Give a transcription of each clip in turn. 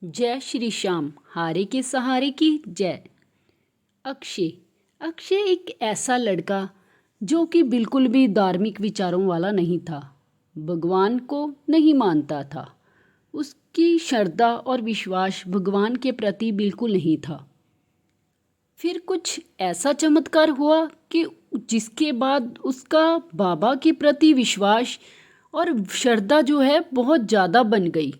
जय श्री श्याम, हारे के सहारे की जय। अक्षय अक्षय एक ऐसा लड़का जो कि बिल्कुल भी धार्मिक विचारों वाला नहीं था। भगवान को नहीं मानता था। उसकी श्रद्धा और विश्वास भगवान के प्रति बिल्कुल नहीं था। फिर कुछ ऐसा चमत्कार हुआ कि जिसके बाद उसका बाबा के प्रति विश्वास और श्रद्धा जो है बहुत ज़्यादा बन गई।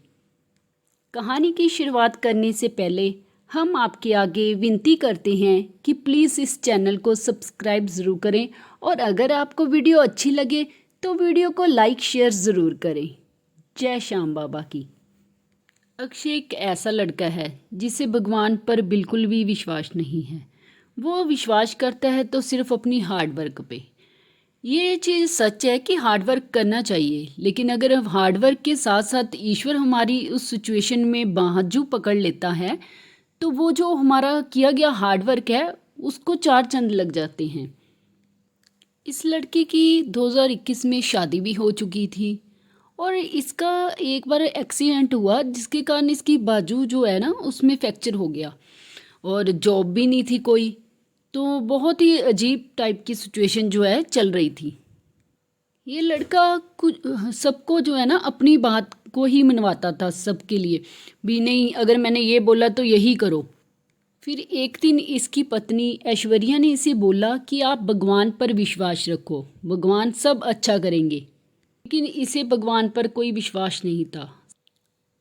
कहानी की शुरुआत करने से पहले हम आपके आगे विनती करते हैं कि प्लीज़ इस चैनल को सब्सक्राइब ज़रूर करें और अगर आपको वीडियो अच्छी लगे तो वीडियो को लाइक शेयर ज़रूर करें। जय श्याम बाबा की। अक्षय एक ऐसा लड़का है जिसे भगवान पर बिल्कुल भी विश्वास नहीं है। वो विश्वास करता है तो सिर्फ अपनी हार्ड वर्क पे। ये चीज़ सच है कि हार्ड वर्क करना चाहिए, लेकिन अगर हार्ड वर्क के साथ साथ ईश्वर हमारी उस सिचुएशन में बाजू पकड़ लेता है तो वो जो हमारा किया गया हार्ड वर्क है उसको चार चंद लग जाते हैं। इस लड़के की 2021 में शादी भी हो चुकी थी और इसका एक बार एक्सीडेंट हुआ जिसके कारण इसकी बाजू जो है ना उसमें फ्रैक्चर हो गया और जॉब भी नहीं थी कोई। तो बहुत ही अजीब टाइप की सिचुएशन जो है चल रही थी। ये लड़का कुछ सबको जो है ना अपनी बात को ही मनवाता था सबके लिए भी, नहीं अगर मैंने ये बोला तो यही करो। फिर एक दिन इसकी पत्नी ऐश्वर्या ने इसे बोला कि आप भगवान पर विश्वास रखो, भगवान सब अच्छा करेंगे। लेकिन इसे भगवान पर कोई विश्वास नहीं था।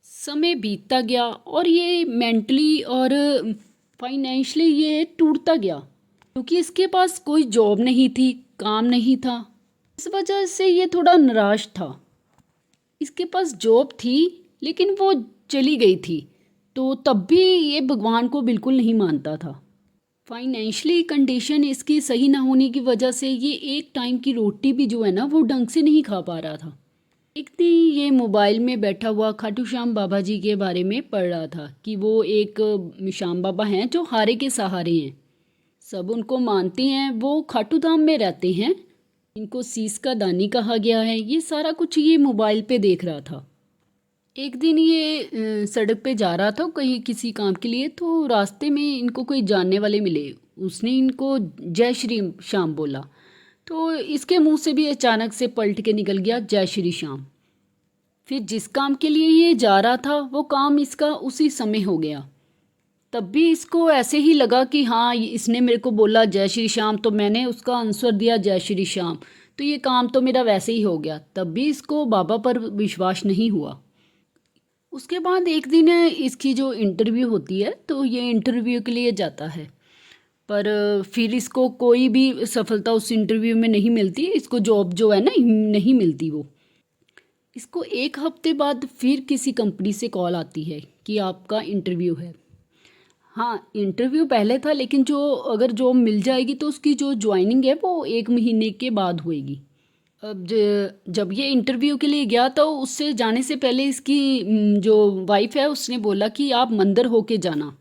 समय बीतता गया और ये मेंटली और फाइनेंशियली ये टूटता गया क्योंकि इसके पास कोई जॉब नहीं थी, काम नहीं था। इस वजह से ये थोड़ा निराश था। इसके पास जॉब थी लेकिन वो चली गई थी, तो तब भी ये भगवान को बिल्कुल नहीं मानता था। फाइनेंशियली कंडीशन इसकी सही ना होने की वजह से ये एक टाइम की रोटी भी जो है ना वो ढंग से नहीं खा पा रहा था। एक दिन ये मोबाइल में बैठा हुआ खाटू श्याम बाबा जी के बारे में पढ़ रहा था कि वो एक श्याम बाबा हैं जो हारे के सहारे हैं। सब उनको मानते हैं, वो खाटू धाम में रहते हैं, इनको शीश का दानी कहा गया है। ये सारा कुछ ये मोबाइल पे देख रहा था। एक दिन ये सड़क पे जा रहा था कहीं किसी काम के लिए, तो रास्ते में इनको कोई जानने वाले मिले। उसने इनको जय श्री श्याम बोला तो इसके मुंह से भी अचानक से पलट के निकल गया जय श्री श्याम। फिर जिस काम के लिए ये जा रहा था वो काम इसका उसी समय हो गया। तब भी इसको ऐसे ही लगा कि हाँ इसने मेरे को बोला जय श्री श्याम तो मैंने उसका आंसर दिया जय श्री श्याम, तो ये काम तो मेरा वैसे ही हो गया। तब भी इसको बाबा पर विश्वास नहीं हुआ। उसके बाद एक दिन इसकी जो इंटरव्यू होती है तो ये इंटरव्यू के लिए जाता है, पर फिर इसको कोई भी सफलता उस इंटरव्यू में नहीं मिलती। इसको जॉब जो है ना नहीं मिलती। वो इसको एक हफ्ते बाद फिर किसी कंपनी से कॉल आती है कि आपका इंटरव्यू है। हाँ इंटरव्यू पहले था लेकिन जो अगर जॉब मिल जाएगी तो उसकी जो ज्वाइनिंग है वो 1 महीने के बाद होएगी। अब जब ये इंटरव्यू के लिए गया तो उससे जाने से पहले इसकी जो वाइफ है उसने बोला कि आप मंदिर होके जाना,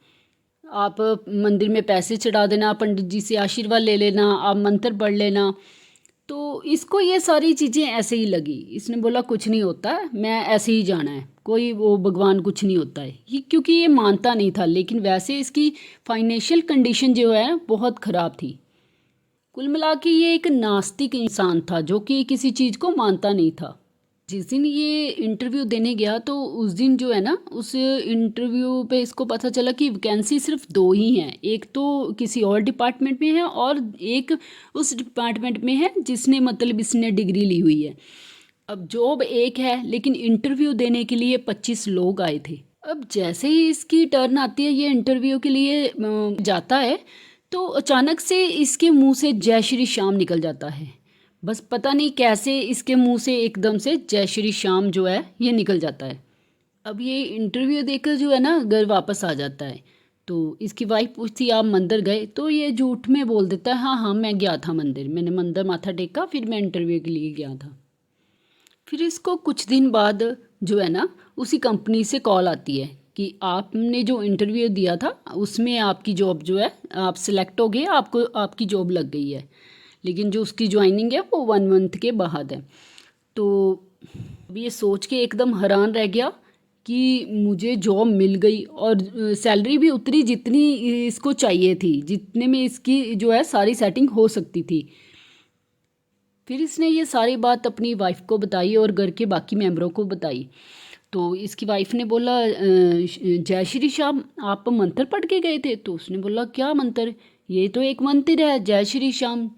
आप मंदिर में पैसे चढ़ा देना, पंडित जी से आशीर्वाद ले लेना, आप मंत्र पढ़ लेना। तो इसको ये सारी चीज़ें ऐसे ही लगी। इसने बोला कुछ नहीं होता है, मैं ऐसे ही जाना है, कोई वो भगवान कुछ नहीं होता है ये, क्योंकि ये मानता नहीं था। लेकिन वैसे इसकी फाइनेंशियल कंडीशन जो है बहुत ख़राब थी। कुल मिला के ये एक नास्तिक इंसान था जो कि किसी चीज़ को मानता नहीं था। जिस दिन ये इंटरव्यू देने गया तो उस दिन जो है ना उस इंटरव्यू पे इसको पता चला कि वैकेंसी सिर्फ 2 ही हैं। एक तो किसी और डिपार्टमेंट में है और एक उस डिपार्टमेंट में है जिसने मतलब इसने डिग्री ली हुई है। अब जॉब एक है लेकिन इंटरव्यू देने के लिए 25 लोग आए थे। अब जैसे ही इसकी टर्न आती है ये इंटरव्यू के लिए जाता है तो अचानक से इसके मुंह से जय श्री श्याम निकल जाता है। बस पता नहीं कैसे इसके मुंह से एकदम से जय श्री श्याम जो है ये निकल जाता है। अब ये इंटरव्यू देकर जो है ना घर वापस आ जाता है। तो इसकी वाइफ पूछती आप मंदिर गए, तो ये झूठ में बोल देता है हाँ हाँ मैं गया था मंदिर, मैंने मंदिर माथा टेका, फिर मैं इंटरव्यू के लिए गया था। फिर इसको कुछ दिन बाद जो है ना उसी कंपनी से कॉल आती है कि आपने जो इंटरव्यू दिया था उसमें आपकी जॉब जो है आप सिलेक्ट हो गए, आपको आपकी जॉब लग गई है, लेकिन जो उसकी ज्वाइनिंग है वो 1 मंथ के बाद है। तो अब ये सोच के एकदम हैरान रह गया कि मुझे जॉब मिल गई और सैलरी भी उतनी जितनी इसको चाहिए थी, जितने में इसकी जो है सारी सेटिंग हो सकती थी। फिर इसने ये सारी बात अपनी वाइफ को बताई और घर के बाकी मेंबरों को बताई। तो इसकी वाइफ ने बोला, जय श्री श्याम, आप मंत्र पढ़ के गए थे? तो उसने बोला, क्या मंत्र? ये तो एक मंदिर है, जय श्री श्याम।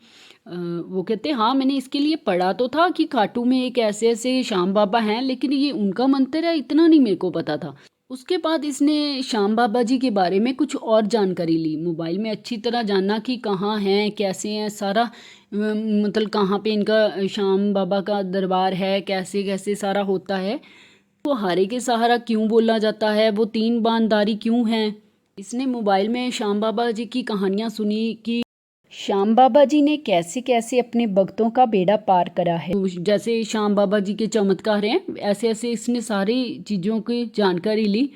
वो कहते, हाँ मैंने इसके लिए पढ़ा तो था कि खाटू में एक ऐसे ऐसे श्याम बाबा हैं, लेकिन ये उनका मंत्र है, इतना नहीं मेरे को पता था। उसके बाद इसने श्याम बाबा जी के बारे में कुछ और जानकारी ली, मोबाइल में अच्छी तरह जाना कि कहाँ हैं, कैसे हैं, सारा मतलब कहाँ पे इनका श्याम बाबा का दरबार है, कैसे कैसे सारा होता है, वो हारे के सहारा क्यों बोला जाता है, वो 3 बानदारी क्यों हैं। इसने मोबाइल में श्याम बाबा जी की कहानियाँ सुनी कि श्याम बाबा जी ने कैसे कैसे अपने भक्तों का बेड़ा पार करा है। जैसे श्याम बाबा जी के चमत्कार हैं, ऐसे ऐसे इसने सारी चीज़ों की जानकारी ली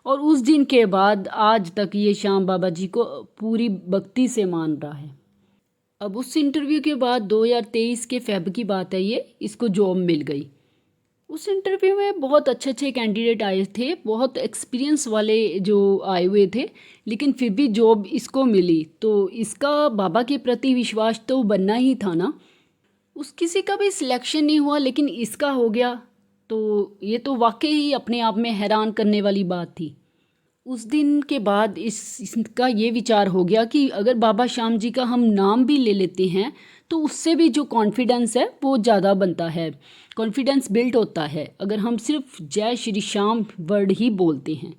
और उस दिन के बाद आज तक ये श्याम बाबा जी को पूरी भक्ति से मान रहा है। अब उस इंटरव्यू के बाद 2023 के फेब की बात है, ये इसको जॉब मिल गई। उस इंटरव्यू में बहुत अच्छे अच्छे कैंडिडेट आए थे, बहुत एक्सपीरियंस वाले जो आए हुए थे, लेकिन फिर भी जॉब इसको मिली। तो इसका बाबा के प्रति विश्वास तो बनना ही था ना। उस किसी का भी सिलेक्शन नहीं हुआ लेकिन इसका हो गया, तो ये तो वाकई ही अपने आप में हैरान करने वाली बात थी। उस दिन के बाद इसका ये विचार हो गया कि अगर बाबा श्याम जी का हम नाम भी ले लेते हैं तो उससे भी जो कॉन्फिडेंस है वो ज़्यादा बनता है, कॉन्फिडेंस बिल्ड होता है अगर हम सिर्फ जय श्री श्याम वर्ड ही बोलते हैं।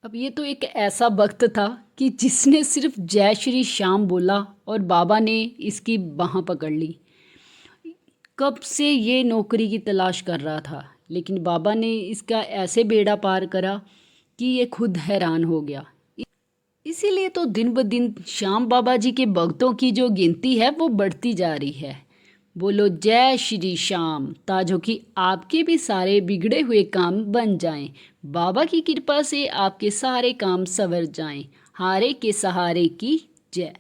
अब ये तो एक ऐसा वक्त था कि जिसने सिर्फ जय श्री श्याम बोला और बाबा ने इसकी बाह पकड़ ली। कब से ये नौकरी की तलाश कर रहा था, लेकिन बाबा ने इसका ऐसे बेड़ा पार करा कि ये खुद हैरान हो गया। इसीलिए तो दिन ब दिन श्याम बाबा जी के भक्तों की जो गिनती है वो बढ़ती जा रही है। बोलो जय श्री श्याम, ताजो कि आपके भी सारे बिगड़े हुए काम बन जाएं, बाबा की कृपा से आपके सारे काम संवर जाएं। हारे के सहारे की जय।